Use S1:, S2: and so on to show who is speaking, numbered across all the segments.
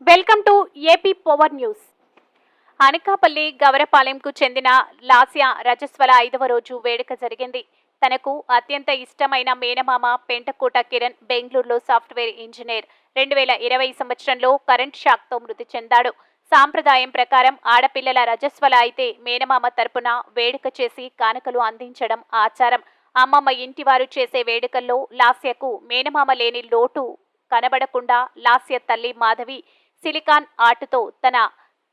S1: Welcome to AP power news. Anakapalli గవరపాలెంకు చెందిన లాస్య రజస్వల 5వ రోజు వేడుక జరిగింది. తనకు అత్యంత ఇష్టమైన మేనమామ పెంటకోట కిరణ్ బెంగళూరులో సాఫ్ట్వేర్ ఇంజనీర్ 2020 సంవత్సరంలో కరెంట్ షాక్తో మృతి చెందాడు. సాంప్రదాయం ప్రకారం ఆడపిల్లల రజస్వల అయితే మేనమామ తరపున వేడుక చేసి కానుకలు అందించడం ఆచారం. అమ్మమ్మ ఇంటివారు చేసే వేడుకల్లో లాస్యకు మేనమామ లేని లోటు కనబడకుండా లాస్య తల్లి మాధవి సిలికాన్ ఆర్ట్తో తన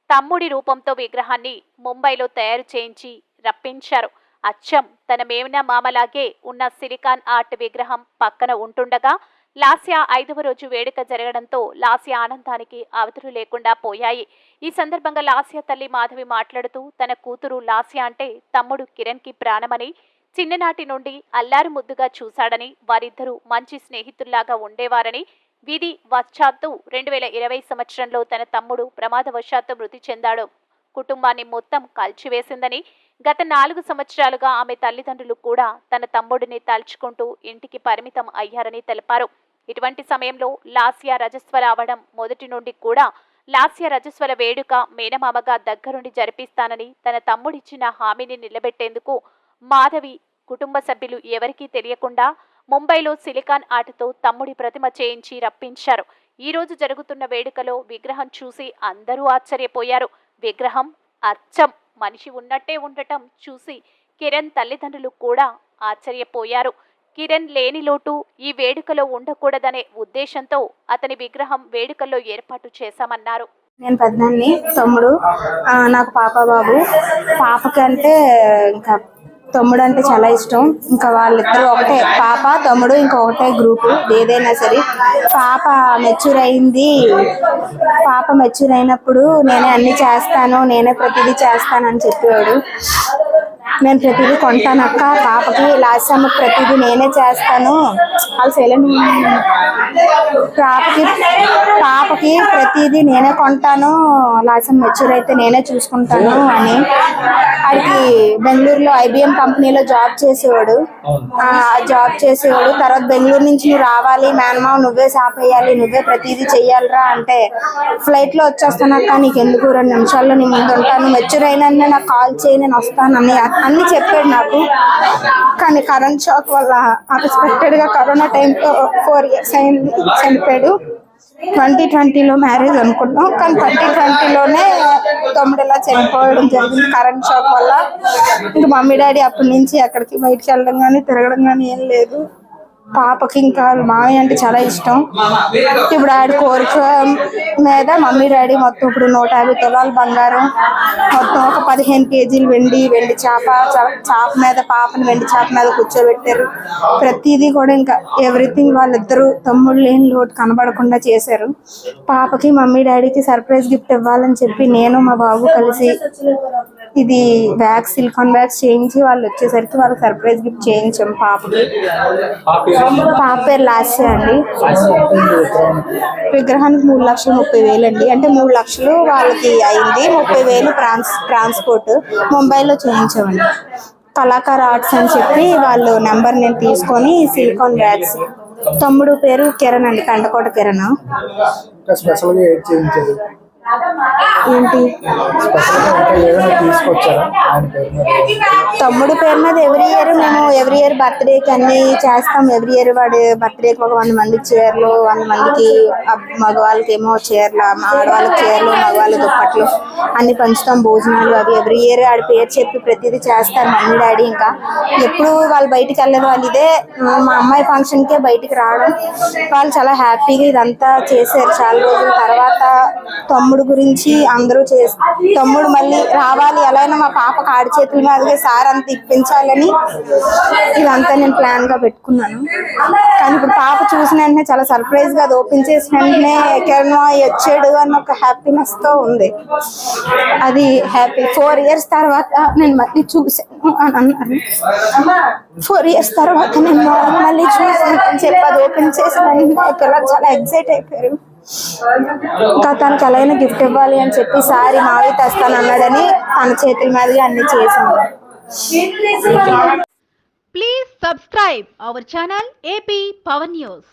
S1: తమ్ముడి రూపంతో విగ్రహాన్ని ముంబైలో తయారు చేయించి రప్పించారు. అచ్చం తన మేనమామలాగే ఉన్న సిలికాన్ ఆర్ట్ విగ్రహం పక్కన ఉంటుండగా లాస్య 5వ రోజు వేడుక జరగడంతో లాస్య ఆనందానికి అవధులు లేకుండా పోయాయి. ఈ సందర్భంగా లాస్య తల్లి మాధవి మాట్లాడుతూ తన కూతురు లాస్య అంటే తమ్ముడు కిరణ్కి ప్రాణమని, చిన్ననాటి నుండి అల్లారు ముద్దుగా చూశాడని, వారిద్దరూ మంచి స్నేహితుల్లాగా ఉండేవారని, విధి వశాత్తు 2020 సంవత్సరంలో తన తమ్ముడు ప్రమాదవశాత్తు మృతి చెందాడు. కుటుంబాన్ని మొత్తం కాల్చివేసిందని, గత 4 సంవత్సరాలుగా ఆమె తల్లిదండ్రులు కూడా తన తమ్ముడిని తలుచుకుంటూ ఇంటికి పరిమితం అయ్యారని తెలిపారు. ఇటువంటి సమయంలో లాస్య రజస్వల అవడం మొదటి నుండి కూడా లాస్య రజస్వల వేడుక మేనమామగా దగ్గరుండి జరిపిస్తానని తన తమ్ముడిచ్చిన హామీని నిలబెట్టేందుకు మాధవి కుటుంబ సభ్యులు ఎవరికీ తెలియకుండా ముంబైలో సిలికాన్ ఆర్ట్తో తమ్ముడి ప్రతిమ చేయించి రప్పించారు. ఈ రోజు జరుగుతున్న వేడుకలో విగ్రహం చూసి అందరూ ఆశ్చర్యపోయారు. విగ్రహం అచ్చం మనిషి ఉన్నట్టే ఉండటం చూసి కిరణ్ తల్లిదండ్రులు కూడా ఆశ్చర్యపోయారు. కిరణ్ లేని లోటు ఈ వేడుకలో ఉండకూడదనే ఉద్దేశంతో అతని విగ్రహం వేడుకల్లో ఏర్పాటు చేశామన్నారు.
S2: నేను పెద్దన్ని, తమ్ముడు, నాకు పాప బాబు. పాపకి అంటే ఇంకా తమ్ముడు అంటే చాలా ఇష్టం. ఇంకా వాళ్ళిద్దరు ఒకటే, పాప తమ్ముడు ఇంకా ఒకటే గ్రూపు. ఏదైనా సరే పాప మెచ్యూర్ అయింది. పాప మెచ్యూర్ అయినప్పుడు నేనే అన్ని చేస్తాను, నేనే ప్రతిదీ చేస్తాను అని చెప్పేవాడు. నేను ప్రతిదీ కొంటానక్క, పాపకి లాస్యమ్మకి ప్రతిదీ నేనే చేస్తాను. వాళ్ళు సైలెంట్. పాపకి ప్రతిదీ నేనే కొంటాను, లాస్యమ్మ మెచ్యూర్ అయితే నేనే చూసుకుంటాను అని. వాడికి బెంగళూరులో IBM కంపెనీలో జాబ్ చేసేవాడు. తర్వాత బెంగళూరు నుంచి నువ్వు రావాలి, మేనమావ నువ్వే సాపేయాలి, నువ్వే ప్రతిదీ చెయ్యాలిరా అంటే, ఫ్లైట్ లో వచ్చేస్తానక్క, నీకు ఎందుకు 2 నిమిషాల్లో నీ ముందు ఉంటాను, మెచ్యూర్ అయినా నాకు కాల్ చేయి, నేను వస్తాను అన్ని చెప్పాడు నాకు. కానీ కరెంట్ షాక్ వల్ల అన్ఎక్స్పెక్టెడ్ గా కరోనా టైంలో 4 ఇయర్స్ అయింది, చనిపోయాడు. 2020లో మ్యారేజ్ అనుకున్నాం, కానీ 2020లోనే తమ్ముడు ఇలా చనిపోవడం జరిగింది కరెంట్ షాక్ వల్ల. ఇంకా మమ్మీ డాడీ అప్పటి నుంచి ఎక్కడికి బయటకు వెళ్ళడం కానీ తిరగడం కానీ ఏం లేదు. పాపకి ఇంకా మామయ్య అంటే చాలా ఇష్టం. ఇప్పుడు ఆడి కోరిక మీద మమ్మీ డాడీ మొత్తం ఇప్పుడు 150 తులాల బంగారం, మొత్తం ఒక 15 కేజీలు వెండి చేప మీద, పాపని వెండి చేప మీద కూర్చోబెట్టారు. ప్రతిదీ కూడా ఇంకా ఎవ్రీథింగ్ వాళ్ళిద్దరూ తమ్ముడు లేని లోటు కనబడకుండా చేశారు. పాపకి మమ్మీ డాడీకి సర్ప్రైజ్ గిఫ్ట్ ఇవ్వాలని చెప్పి నేను మా బాబు కలిసి ఇది సిలికాన్ వ్యాక్స్ చేయించి వాళ్ళు వచ్చేసరికి వాళ్ళకి సర్ప్రైజ్ గిఫ్ట్ చేయించాం పాపకి. పాప పేరు లాస్య అండి. విగ్రహానికి 3,30,000 అండి. అంటే 3 లక్షలు వాళ్ళకి అయింది, 30,000 ట్రాన్స్పోర్ట్ ముంబైలో చేయించామండి. కళాకార ఆర్ట్స్ అని చెప్పి వాళ్ళు నెంబర్ నేను తీసుకొని సిలికాన్ వ్యాక్స్. తమ్ముడు పేరు కిరణ్ అండి, పెంటకోట కిరణ్. ఏంటి తమ్ముడు పేరు మీద ఎవ్రీ ఇయర్ బర్త్డేకి అన్ని చేస్తాం. ఎవ్రీ ఇయర్ వాడి బర్త్డేకి ఒక 100 మందికి చీరలు, 100 మందికి మగవాళ్ళకి ఏమో చీరలు, ఆడవాళ్ళకి చీరలు, మగవాళ్ళకి దుప్పట్లు అన్ని పంచుతాం. భోజనాలు అవి ఎవ్రీ ఇయర్ ఆడి పేరు చెప్పి ప్రతిదీ చేస్తారు మమ్మీ డాడీ. ఇంకా ఎప్పుడు వాళ్ళు బయటికి వెళ్ళదు. వాళ్ళు ఇదే మా అమ్మాయి ఫంక్షన్కే బయటికి రావడం. వాళ్ళు చాలా హ్యాపీగా ఇదంతా చేశారు. చాలా రోజుల తర్వాత తమ్ముడు గురించి అందరూ తమ్ముడు మళ్ళీ రావాలి, ఎలా అయినా మా పాప ఆడి చేతుల మీదగా సార్ అంత ఇప్పించాలని ఇదంతా నేను ప్లాన్ గా పెట్టుకున్నాను. కానీ ఇప్పుడు పాప చూసిన వెంటనే చాలా సర్ప్రైజ్ గా అది ఓపెన్ చేసిన వెంటనే కిరణ్ వచ్చాడు అన్న ఒక హ్యాపీనెస్ తో ఉంది. అది హ్యాపీ. 4 ఇయర్స్ తర్వాత నేను మళ్ళీ చూసాను అని అన్నారు. 4 ఇయర్స్ తర్వాత నేను మళ్ళీ చూసాను అని చెప్పి అది ఓపెన్ చేసిన పిల్లలు చాలా ఎక్సైట్ అయిపోయారు. ఇంకా తనకి ఎలా అయినా గిఫ్ట్ ఇవ్వాలి అని చెప్పి సారీ మావి తెస్తాను అన్నాడని తన చేతుల మీదుగా అన్ని చేసాము.
S1: Please subscribe our channel AP power news.